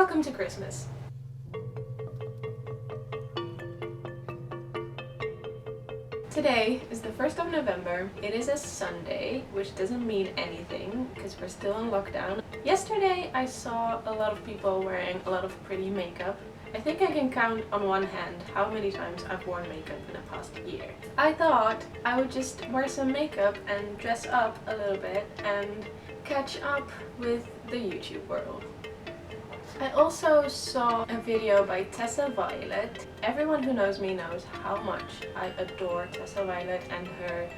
Welcome to Christmas. Today is the 1st of November. It is a Sunday, which doesn't mean anything because we're still in lockdown. Yesterday I saw a lot of people wearing a lot of pretty makeup. I think I can count on one hand how many times I've worn makeup in the past year. I thought I would just wear some makeup and dress up a little bit and catch up with the YouTube world. I also saw a video by Tessa Violet. Everyone who knows me knows how much I adore Tessa Violet and her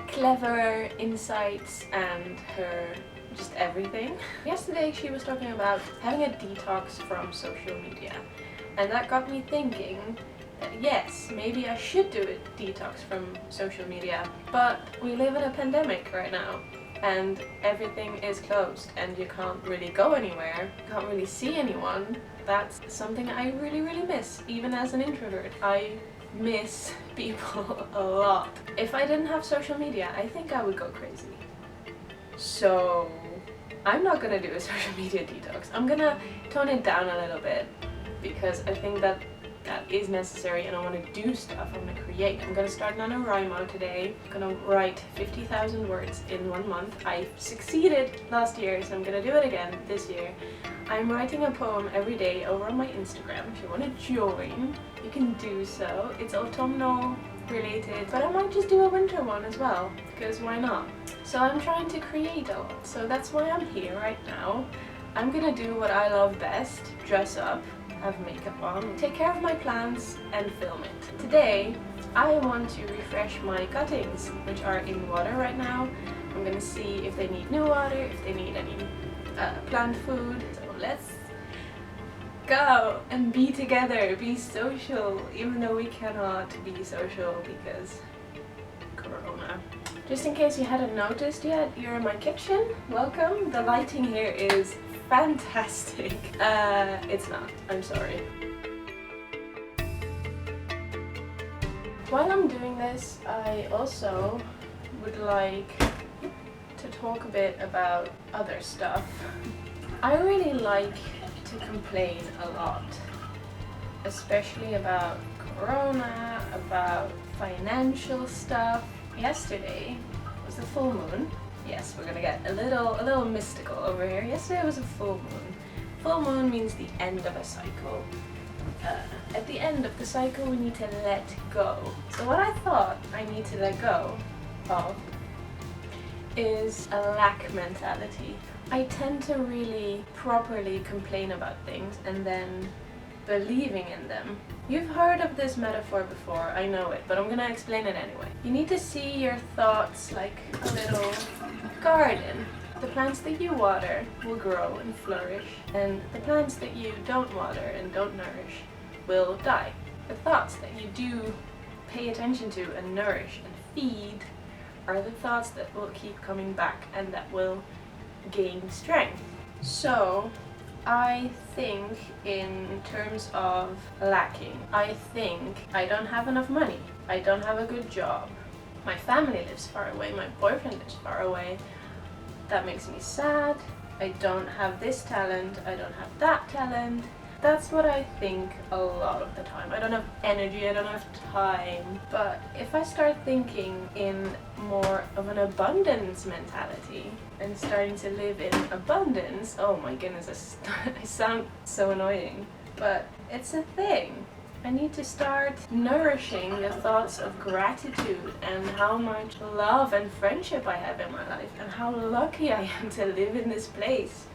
clever insights and her just everything. Yesterday she was talking about having a detox from social media, and that got me thinking that yes, maybe I should do a detox from social media, but we live in a pandemic right now and everything is closed and you can't really go anywhere, can't really see anyone. That's something I really miss, even as an introvert. I miss people a lot. If I didn't have social media, I think I would go crazy. So I'm not gonna do a social media detox. I'm gonna tone it down a little bit because I think that is necessary and I want to do stuff. I'm gonna create. I'm gonna start NaNoWriMo today. I'm gonna write 50,000 words in 1 month. I succeeded last year, so I'm gonna do it again this year. I'm writing a poem every day over on my Instagram. If you want to join, you can do so. It's autumnal related, but I might just do a winter one as well, because why not? So I'm trying to create a lot, so that's why I'm here right now. I'm gonna do what I love best, dress up, have makeup on, take care of my plants and film it. Today I want to refresh my cuttings, which are in water right now. I'm gonna see if they need new water, if they need any plant food. So let's go and be together, be social, even though we cannot be social because Corona. Just in case you hadn't noticed yet, you're in my kitchen. Welcome. The lighting here is fantastic. It's not. I'm sorry. While I'm doing this, I also would like to talk a bit about other stuff. I really like to complain a lot, especially about Corona, about financial stuff. Yesterday was the full moon. Yes, we're gonna get a little mystical over here. Yesterday was a full moon. Full moon means the end of a cycle. At the end of the cycle, we need to let go. So what I thought I need to let go of is a lack mentality. I tend to really properly complain about things and then believing in them. You've heard of this metaphor before, I know it, but I'm gonna explain it anyway. You need to see your thoughts like a little garden. The plants that you water will grow and flourish, and the plants that you don't water and don't nourish will die. The thoughts that you do pay attention to and nourish and feed are the thoughts that will keep coming back and that will gain strength. So I think in terms of lacking. I think I don't have enough money. I don't have a good job. My family lives far away. My boyfriend lives far away. That makes me sad. I don't have this talent. I don't have that talent. That's what I think a lot of the time. I don't have energy, I don't have time. But if I start thinking in more of an abundance mentality and starting to live in abundance, oh my goodness, I sound so annoying. But it's a thing. I need to start nourishing the thoughts of gratitude and how much love and friendship I have in my life and how lucky I am to live in this place.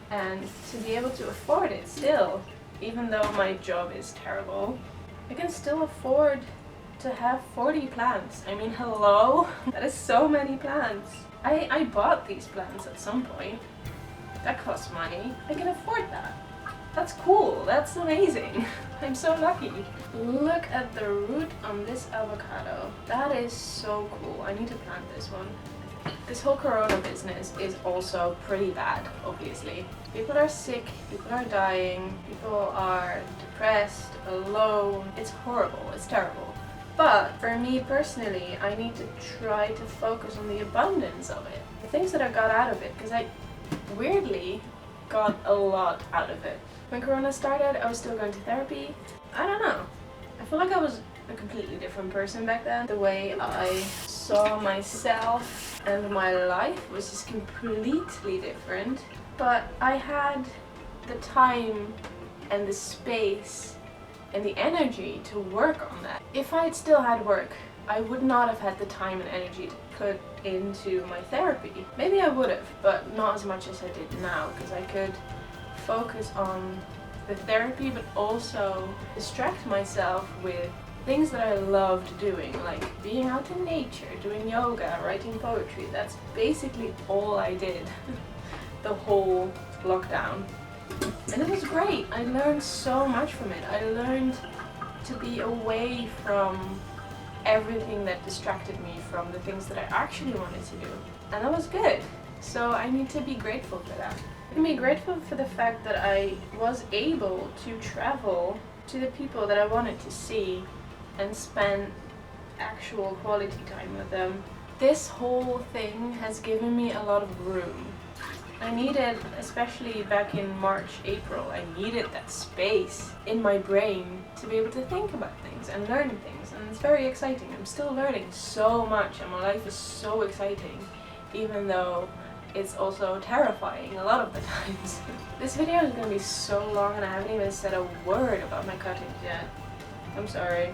And to be able to afford it still, even though my job is terrible, I can still afford to have 40 plants. I mean, hello? That is so many plants. I bought these plants at some point. That costs money. I can afford that. That's cool. That's amazing. I'm so lucky. Look at the root on this avocado. That is so cool. I need to plant this one. This whole Corona business is also pretty bad, obviously. People are sick, people are dying, people are depressed, alone. It's horrible, it's terrible. But for me personally, I need to try to focus on the abundance of it. The things that I got out of it, because weirdly, got a lot out of it. When Corona started, I was still going to therapy. I don't know. I feel like I was a completely different person back then. The way I saw myself and my life was just completely different. But I had the time and the space and the energy to work on that. If I had still had work, I would not have had the time and energy to put into my therapy. Maybe I would have, but not as much as I did now, because I could focus on the therapy but also distract myself with things that I loved doing, like being out in nature, doing yoga, writing poetry. That's basically all I did the whole lockdown. And it was great. I learned so much from it. I learned to be away from everything that distracted me from the things that I actually wanted to do. And that was good. So I need to be grateful for that. I can be grateful for the fact that I was able to travel to the people that I wanted to see and spend actual quality time with them. This whole thing has given me a lot of room. I needed, especially back in March, April, I needed that space in my brain to be able to think about things and learn things, and it's very exciting. I'm still learning so much and my life is so exciting, even though it's also terrifying a lot of the times. This video is going to be so long and I haven't even said a word about my cuttings yet. I'm sorry.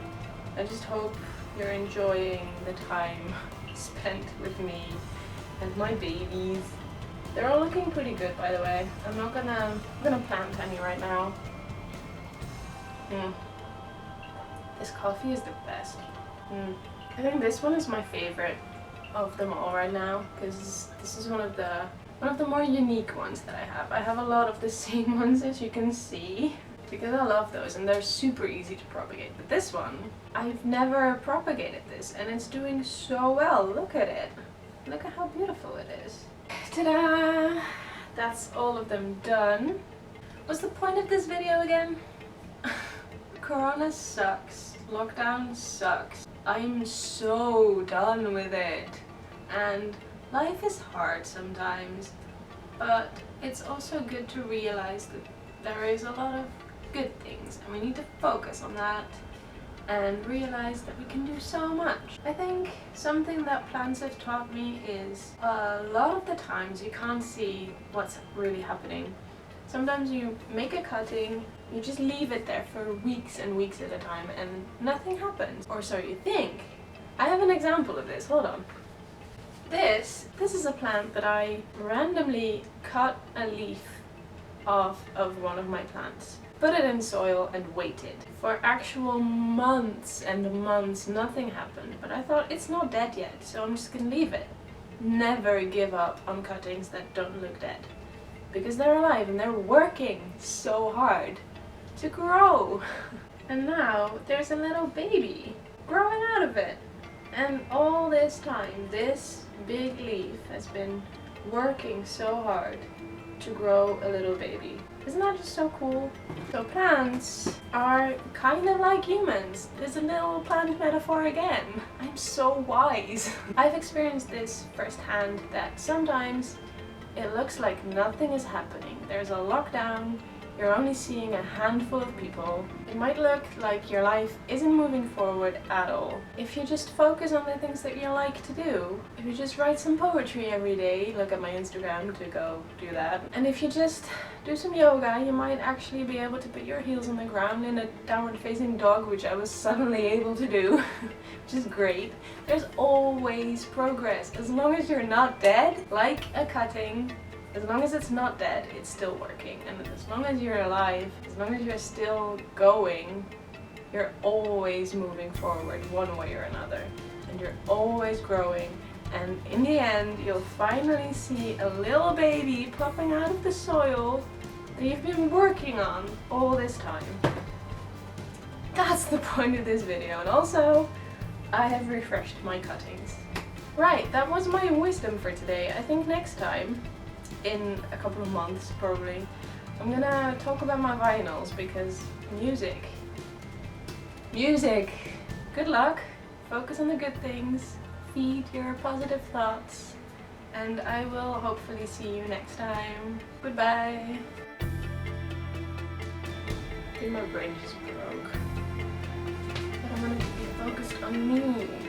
I just hope you're enjoying the time spent with me and my babies. They're all looking pretty good, by the way. I'm gonna plant any right now. This coffee is the best. I think this one is my favorite of them all right now, because this is one of the more unique ones that I have. I have a lot of the same ones, as you can see, because I love those and they're super easy to propagate. But this one, I've never propagated this and it's doing so well. Look at it. Look at how beautiful it is. Ta-da! That's all of them done. What's the point of this video again? Corona sucks. Lockdown sucks. I'm so done with it. And life is hard sometimes, but it's also good to realize that there is a lot of good things and we need to focus on that and realize that we can do so much. I think something that plants have taught me is a lot of the times you can't see what's really happening. Sometimes you make a cutting, you just leave it there for weeks and weeks at a time and nothing happens. Or so you think. I have an example of this, hold on. This is a plant that I randomly cut a leaf off of one of my plants. Put it in soil and waited. For actual months and months nothing happened, but I thought it's not dead yet, so I'm just gonna leave it. Never give up on cuttings that don't look dead, because they're alive and they're working so hard to grow. And now there's a little baby growing out of it. And all this time, this big leaf has been working so hard to grow a little baby. Isn't that just so cool? So plants are kind of like humans. There's a little plant metaphor again. I'm so wise. I've experienced this firsthand, that sometimes it looks like nothing is happening. There's a lockdown, you're only seeing a handful of people. It might look like your life isn't moving forward at all. If you just focus on the things that you like to do, if you just write some poetry every day, look at my Instagram to go do that. And if you just do some yoga, you might actually be able to put your heels on the ground in a downward facing dog, which I was suddenly able to do, which is great. There's always progress. As long as you're not dead, like a cutting, as long as it's not dead, it's still working. And as long as you're alive, as long as you're still going, you're always moving forward one way or another. And you're always growing. And in the end, you'll finally see a little baby popping out of the soil that you've been working on all this time. That's the point of this video. And also, I have refreshed my cuttings. Right, that was my wisdom for today. I think next time, in a couple of months probably, I'm gonna talk about my vinyls, because music. Good luck, focus on the good things, feed your positive thoughts, and I will hopefully see you next time. Goodbye! I think my brain just broke. But I'm gonna be focused on me.